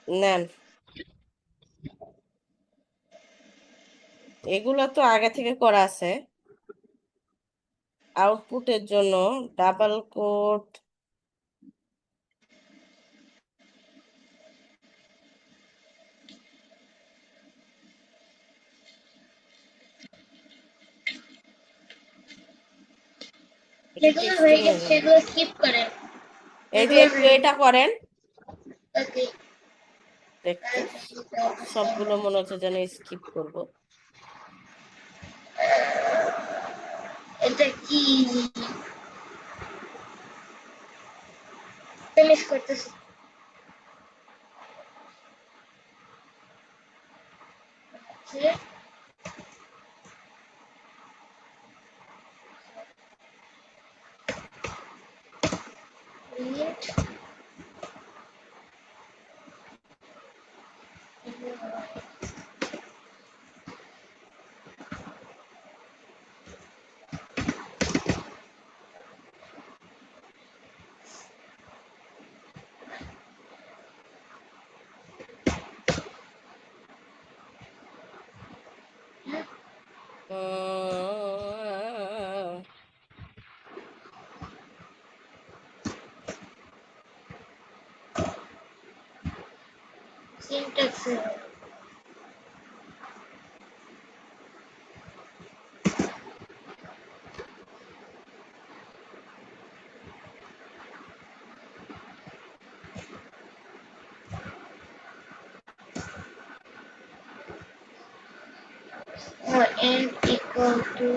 নেন, এগুলো তো আগে থেকে করা আছে। আউটপুটের জন্য ডাবল কোট, এটা যেগুলো টেক্সটিং হয়ে এর গেছে জন্য। সেগুলো স্কিপ করেন। এই যে একটু এটা করেন, দেখতে সবগুলো মনে হচ্ছে যেন স্কিপ করব। এটা কি ফিনিশ করতেছি। Syntax or n equal to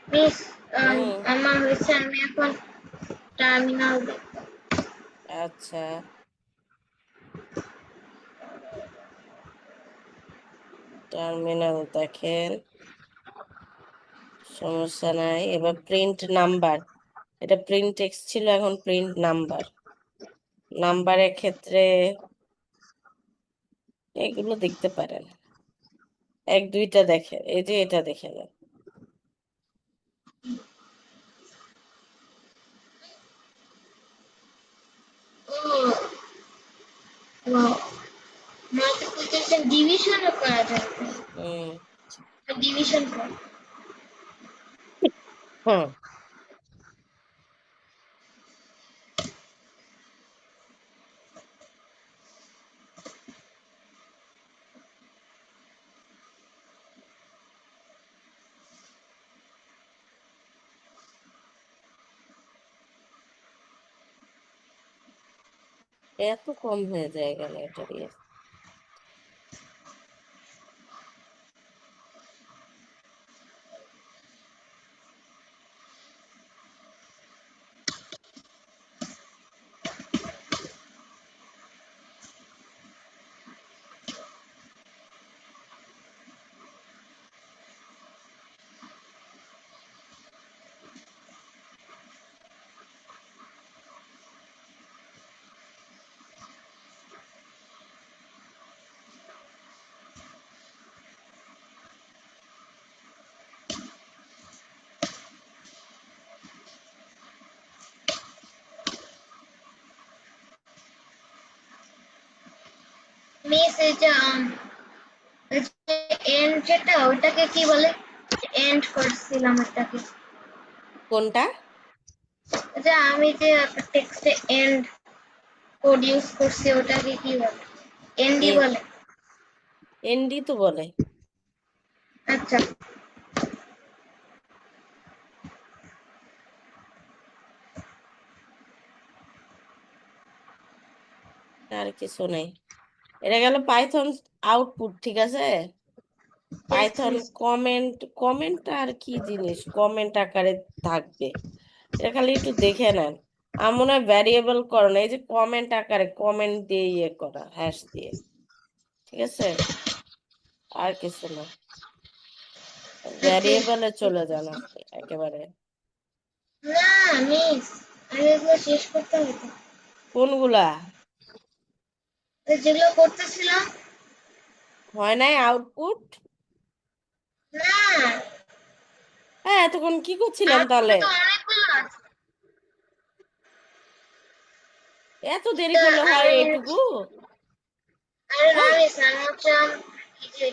miss আমার হয়েছে আমি এখন টার্মিনাল আচ্ছা, টার্মিনাল দেখেন, সমস্যা নাই। এবার প্রিন্ট নাম্বার, এটা প্রিন্ট টেক্সট ছিল, এখন প্রিন্ট নাম্বার। নাম্বারের ক্ষেত্রে এগুলো দেখতে পারেন, এক দুইটা দেখেন, এই যে এটা দেখে নেন। মাল্টিপ্লিকেশন ডিভিশনও করা যাবে। হুম ডিভিশন কর হুম এত কম হয়ে যায় কেন এটা দিয়ে? মিস এই যে এন্ড যেটা ওটাকে কি বলে? এন্ড করছিলাম ওটাকে। কোনটা? যে আমি যে টেক্সটে এন্ড কোড ইউজ করছি ওটাকে কি বলে? এনডি বলে। এনডি তো বলে। আচ্ছা, আর কিছু নেই। এটা গেল পাইথন আউটপুট, ঠিক আছে। yes, Python miss. Comment, comment আর কি জিনিস, কমেন্ট আকারে থাকবে। এটা খালি একটু দেখে নেন। আমার মনে হয় ভ্যারিয়েবল করো না, এই যে কমেন্ট আকারে কমেন্ট দিয়ে ইয়ে করা, হ্যাশ দিয়ে, ঠিক আছে। আর কিছু না, Okay. ভ্যারিয়েবলে চলে যান আপনি একেবারে। না মিস, আগে এগুলো শেষ করতে হবে তো। কোনগুলা? তো যেগুলো করতেছিলাম। হয় নাই আউটপুট? না, হ্যাঁ, এতক্ষণ কি করছিলেন তাহলে? আউটপুটে তো অনেকগুলো আছে। এত দেরি তো করলে হয় আমি এইটুকু? আরে না হ্যাঁ। মিস, আমি হচ্ছে এই যে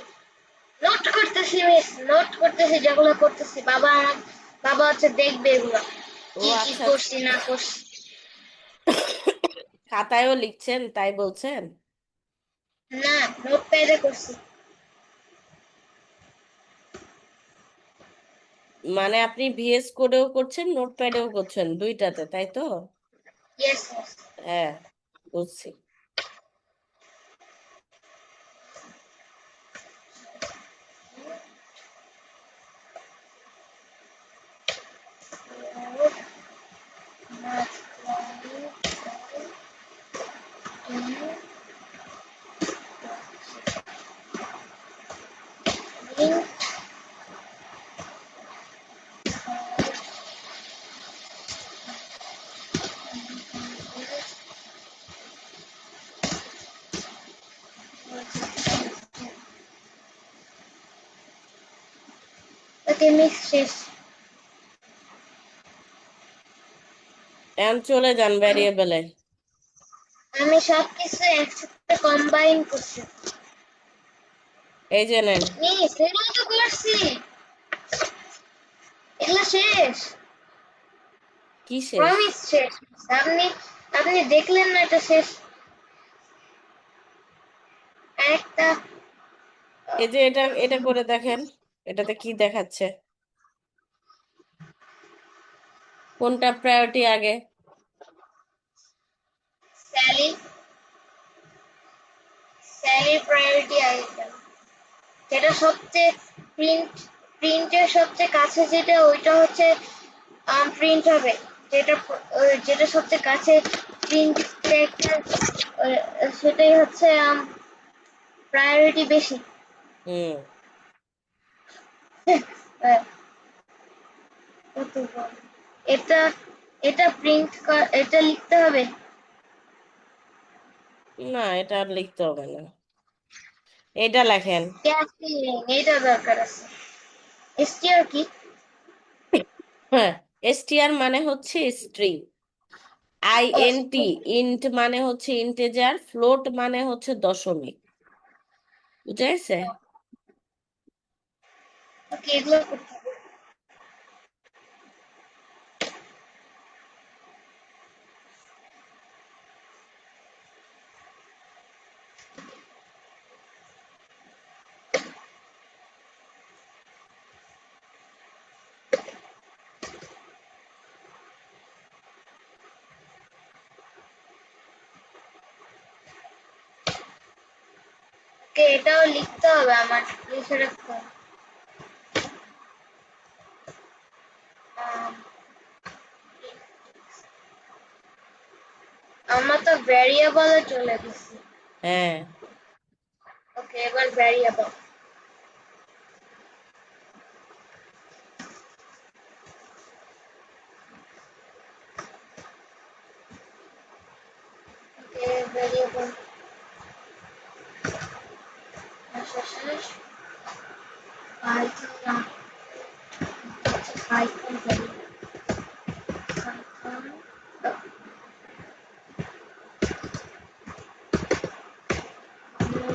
নোট করতেছি মিস, নোট করতেছি যেগুলো করতেছি। বাবা হচ্ছে দেখবে এগুলো ও কি কি আচ্ছা আচ্ছা। করছি না করছি। খাতায়ও লিখছেন তাই বলছেন? না, নোটপ্যাডে করছি। মানে আপনি ভিএস কোডেও করছেন, নোটপ্যাডেও করছেন, দুইটাতে, তাই তো? Yes miss. হ্যাঁ, বুঝছি। ওকে মিস, শেষ। এখন চলে যান আমি ভ্যারিয়েবলে। আমি সবকিছু একসাথে কম্বাইন করছি। এই যে নেন। মিস, এগুলো তো করছি, এগুলো শেষ। কি শেষ? প্রমিস শেষ। আপনি আপনি দেখলেন না এটা শেষ? একটা এই যে এটা, এটা করে দেখেন, এটাতে কি দেখাচ্ছে, কোনটা প্রায়োরিটি আগে? স্যালি স্যালির প্রায়োরিটি আগে গেল। যেটা সবচেয়ে প্রিন্টের সবচেয়ে কাছে যেটা ওইটা হচ্ছে প্রিন্ট হবে। যেটা সবচেয়ে কাছে প্রিন্ট সেটাই হচ্ছে প্রায়োরিটি বেশি। হুম। আহ, কত বড়। এটা এটা এটা লিখতে হবে। না, এটা আর লিখতে হবে না, এটা লেখেন। ক্যাশিং এটা দরকার আছে। এসটিআর কি? হ্যাঁ, এসটিআর মানে হচ্ছে স্ট্রিং, আইএনটি, ইন্ট মানে হচ্ছে ইন্টেজার, ফ্লোট মানে হচ্ছে দশমিক, বুঝা গেছে? ওকে, এগুলো করতে হবে। ওকে, এটাও লিখতে হবে, আমার লিখে রাখতে হবে। আম, আমরা তো ভ্যারিয়েবলে চলে গেছি। হ্যাঁ। ওকে, এবার ভ্যারিয়েবল। ওকে, ভ্যারিয়েবল শেষ। পাইথন পাইথন ভ্যারিয়েবল পাইথন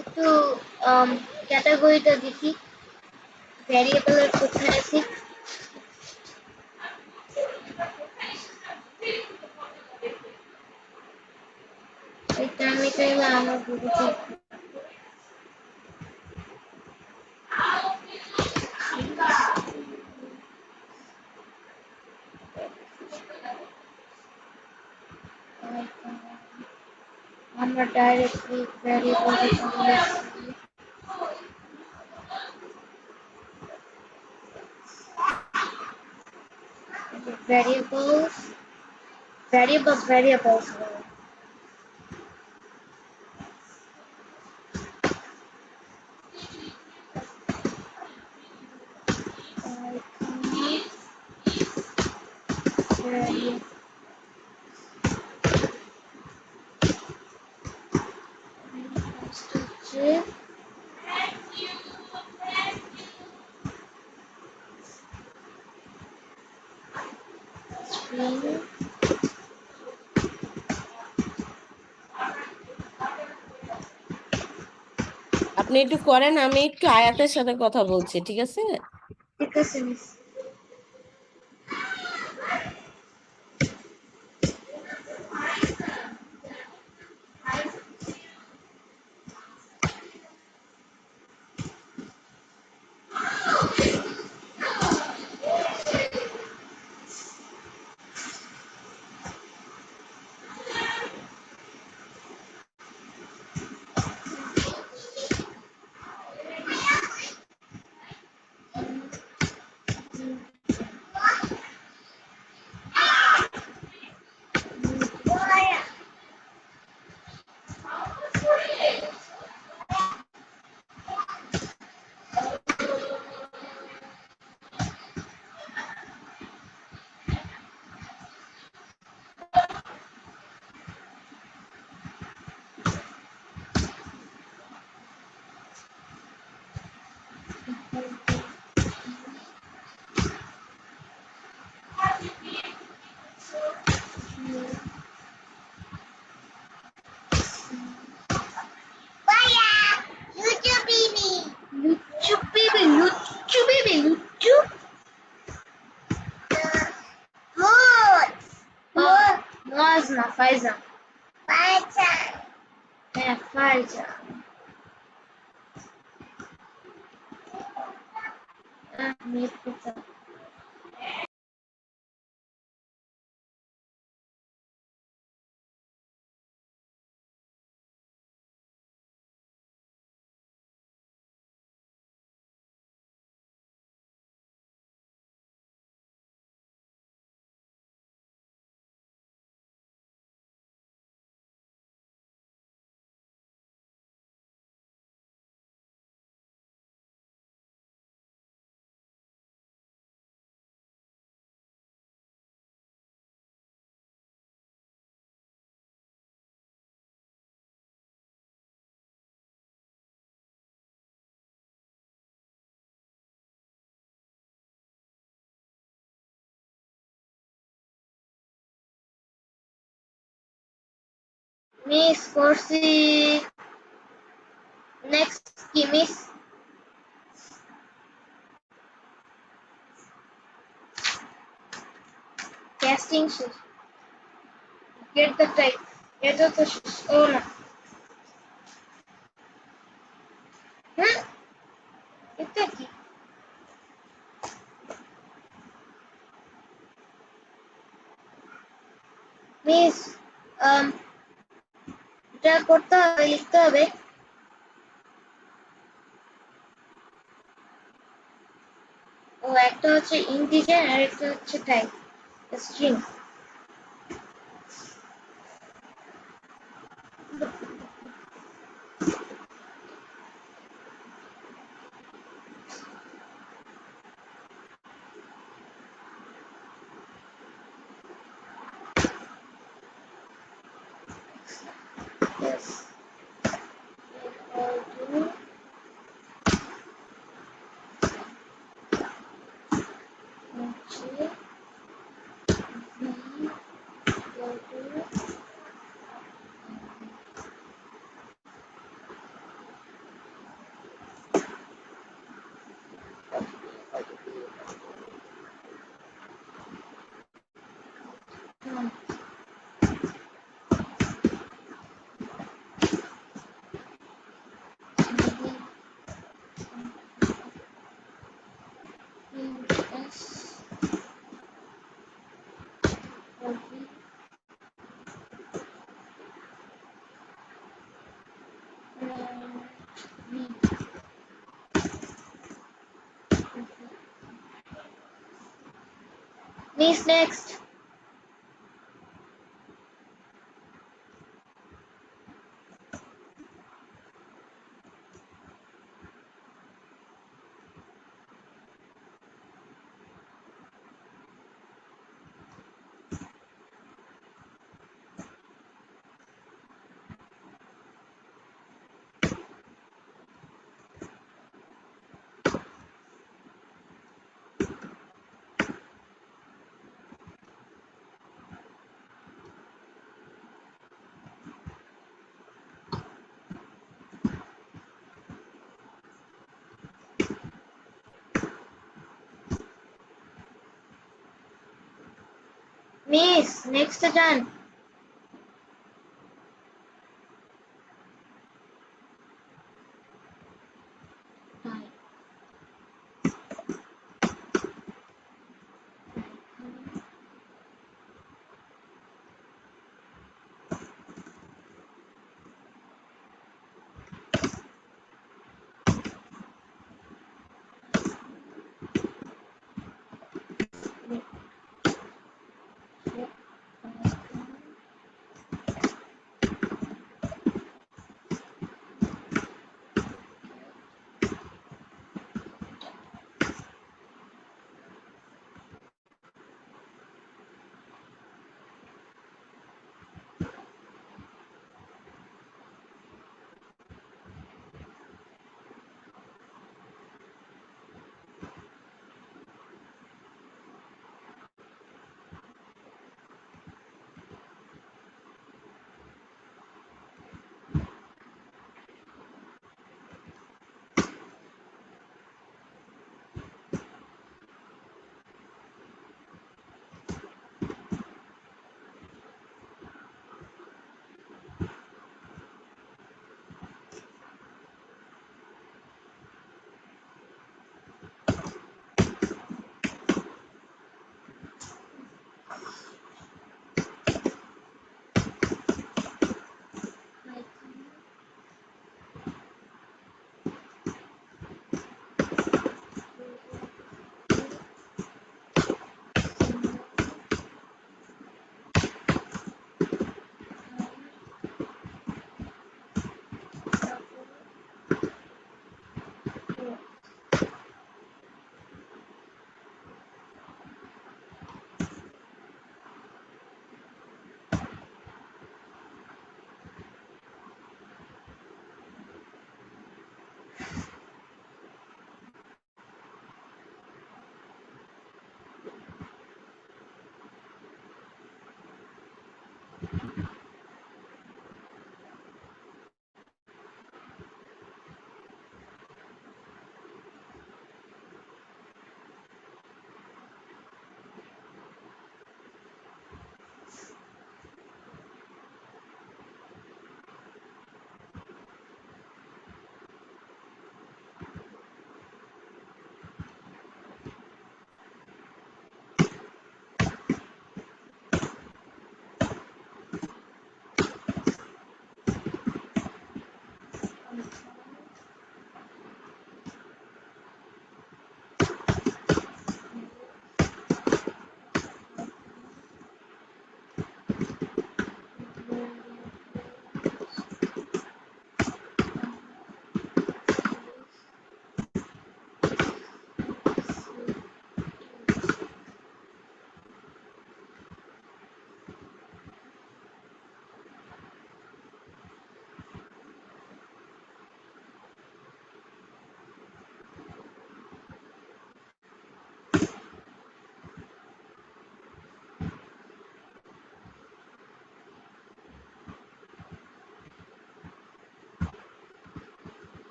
একটু ক্যাটাগরিটা দেখি ভ্যারিয়েবলের কোথায় আছে। এই টার্মিটা আমার বুঝতে আমরা directly variable variables variables string আপনি একটু করেন, আমি একটু আয়াতের সাথে কথা বলছি, ঠিক আছে? ঠিক আছে miss. Lucu. Moz na Faizan. É, Faizan. Minha puta. Miss Corsi. Next কি মিস? Casting শেষ। Get the type. এটা তো শেষ। ও না। হুম? এটা কি? মিস এটা করতে হবে, লিখতে হবে। ও একটা হচ্ছে ইন্টিজার আর একটা হচ্ছে type string. Yes. Equal to হচ্ছে Miss next. Miss, next turn.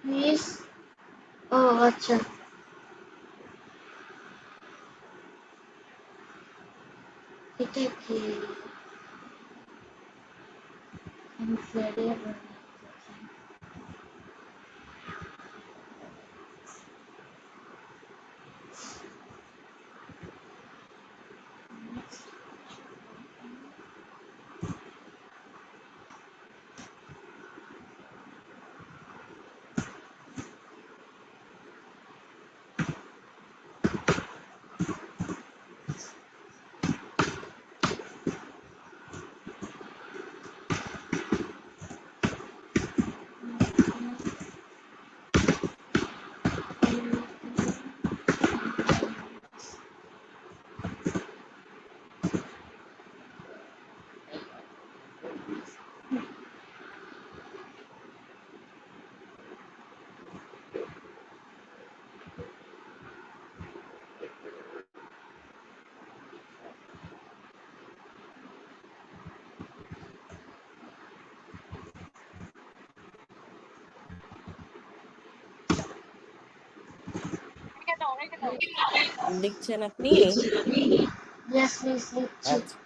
Miss ও আচ্ছা এটা কি ভেরিয়েবল লিখছেন আপনি? ইয়েস মিস লিখছি আচ্ছা,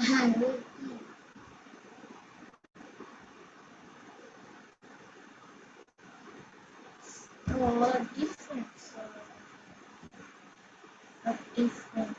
হ্যাঁ ডিফারেন্স ডিফারেন্ট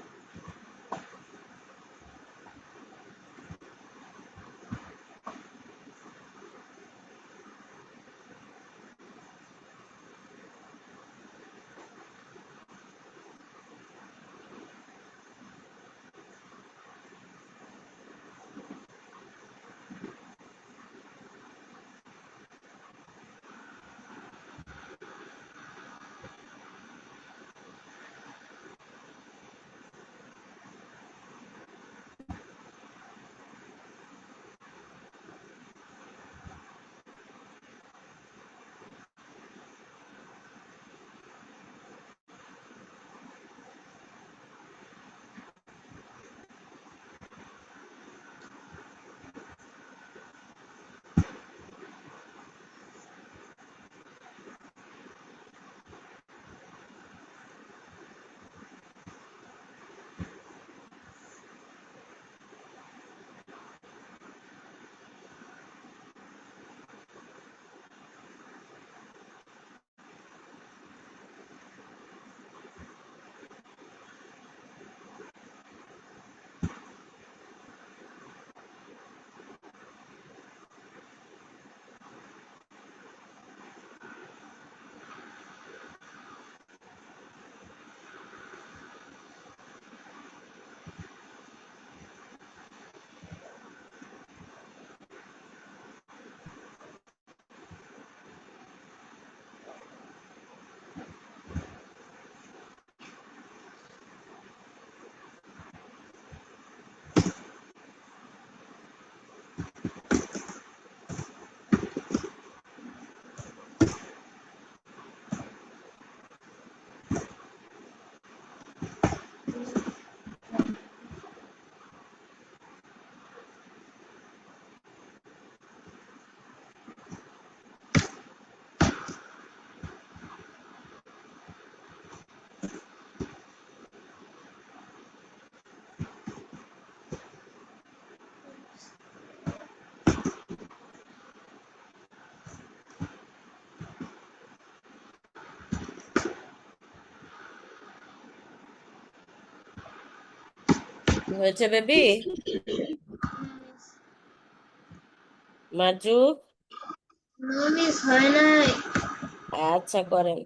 হয়েছে বেবি? মাজু, না মিস হয় নাই। আচ্ছা করেন।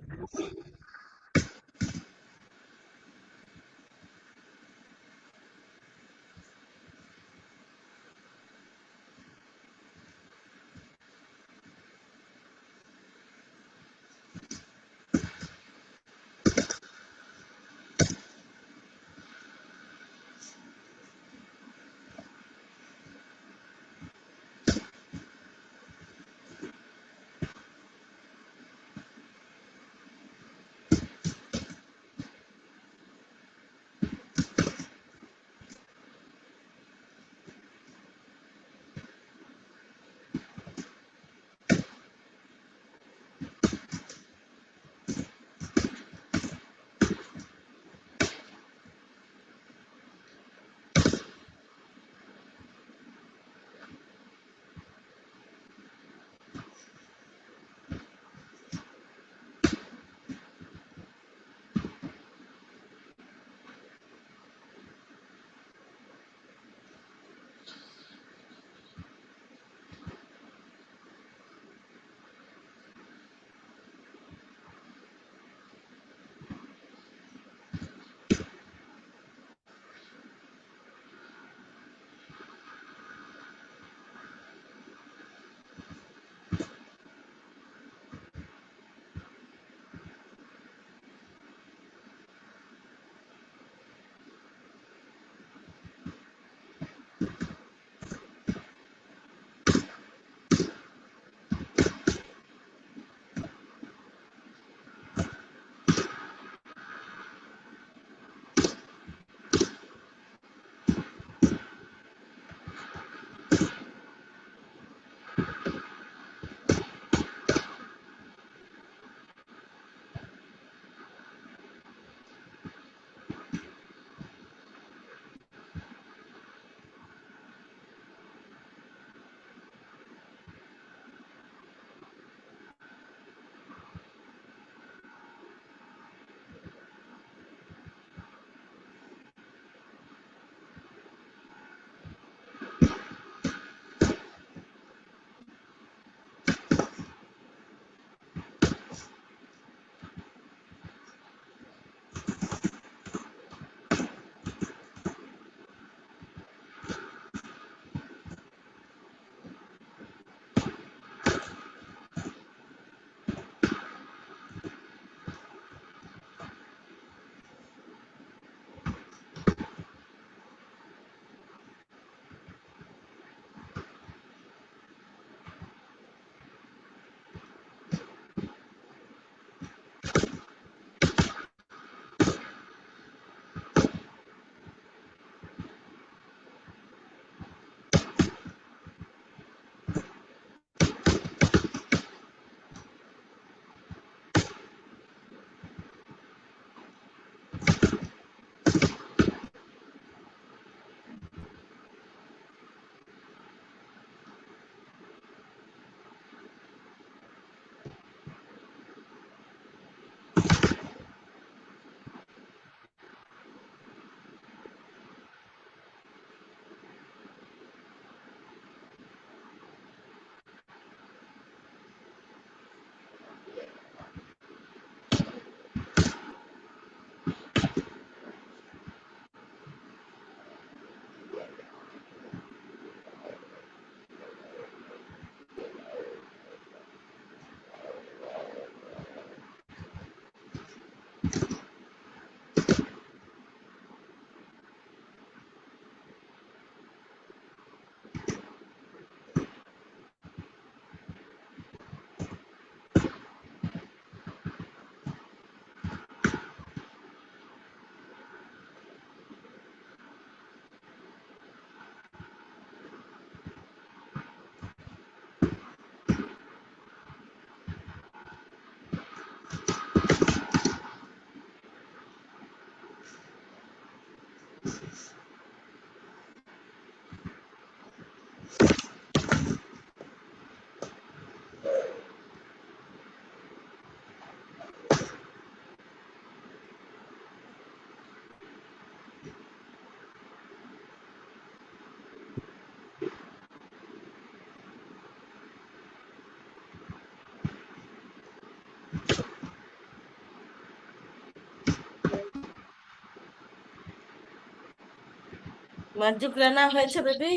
মার্জুক রান্না হয়েছে বেবি?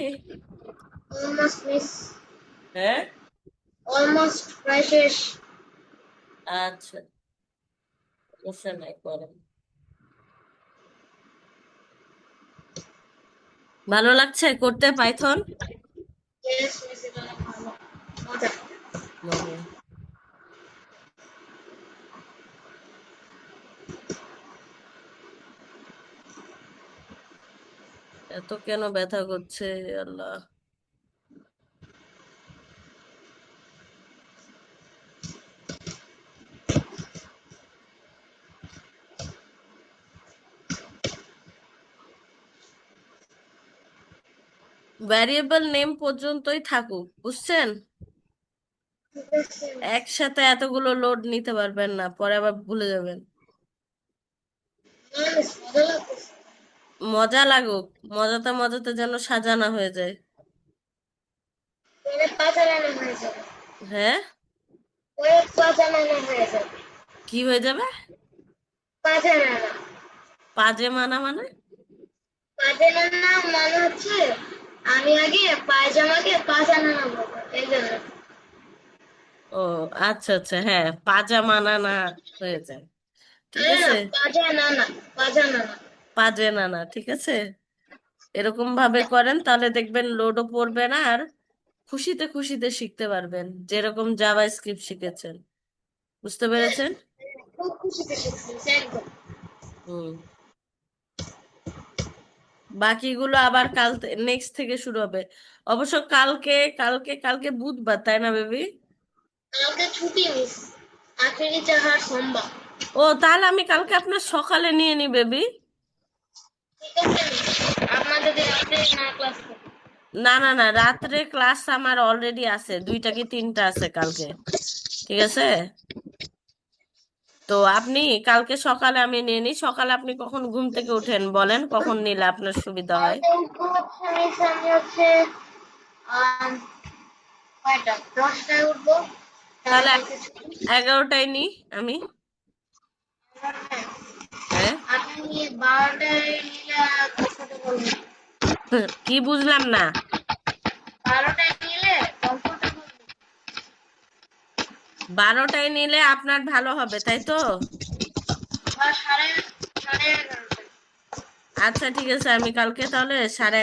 অলমোস্ট মিস, হ্যাঁ, অলমোস্ট প্রায় শেষ। আচ্ছা, সমস্যা নাই, করেন। ভালো লাগছে করতে পাইথন? ইয়েস মিস, এটা অনেক ভালো, মজা। মজা। এত কেন ব্যথা করছে, আল্লাহ। ভ্যারিয়েবল নেম পর্যন্তই থাকুক, বুঝছেন? ঠিক আছে মিস। একসাথে এতগুলো লোড নিতে পারবেন না, পরে আবার ভুলে যাবেন। না মিস, মজা লাগতেছে। মজা লাগুক, মজাতে মজাতে যেন সাজানো হয়ে যায়। পরে পা চালানো হয়ে যাবে, হ্যাঁ, পরে পা চালানো হয়ে যাবে। কি হয়ে যাবে? পা চালানো, পাজে মানা মানে? পা চালানো মানে হচ্ছে আমি আগে পায়জামাকে পা চালানো বলবো, এই জন্য। ও, আচ্ছা আচ্ছা, হ্যাঁ, পাজা মানা না হয়ে যায়। ঠিক না না, আছে, পাজা না না, পাজা না না। পাজে নানা, ঠিক আছে। এরকম ভাবে করেন তাহলে দেখবেন লোডও পড়বে না, আর খুশিতে খুশিতে শিখতে পারবেন, যেরকম জাভা স্ক্রিপ্ট শিখেছেন। বুঝতে পেরেছেন? খুব খুশিতে শিখছি একদম। হুম। বাকিগুলো আবার কাল নেক্সট থেকে শুরু হবে। অবশ্য কালকে, কালকে বুধবার, তাই না বেবি? কালকে ছুটি মিস, আখেরি চাহার সোমবার। ও, তাহলে আমি কালকে আপনার সকালে নিয়ে নি বেবি। ঠিক আছে মিস, আপনার যদি রাতে না ক্লাস থাকে। না না না, রাত্রে ক্লাস আমার অলরেডি আছে, দুইটা কি তিনটা আছে কালকে। ঠিক আছে, তো আপনি কালকে সকালে আমি নিয়ে নিই। সকালে আপনি কখন ঘুম থেকে উঠেন বলেন, কখন নিলে আপনার সুবিধা হয়? কালকে উঠবো হচ্ছে মিস, আমি হচ্ছে আম, কয়টা 10টায় উঠবো, তাহলে কালকে ছুটি। 11টায় নিই আমি। হ্যাঁ। আপনি 12টায় নিলে কমফোর্টেবল, কি বুঝলাম না? 12টায় নিলে কমফোর্টেবল। 12টায় নিলে আপনার ভালো হবে, তাই তো? বা সাড়ে 11টায়। আচ্ছা ঠিক আছে, আমি কালকে তাহলে 11:30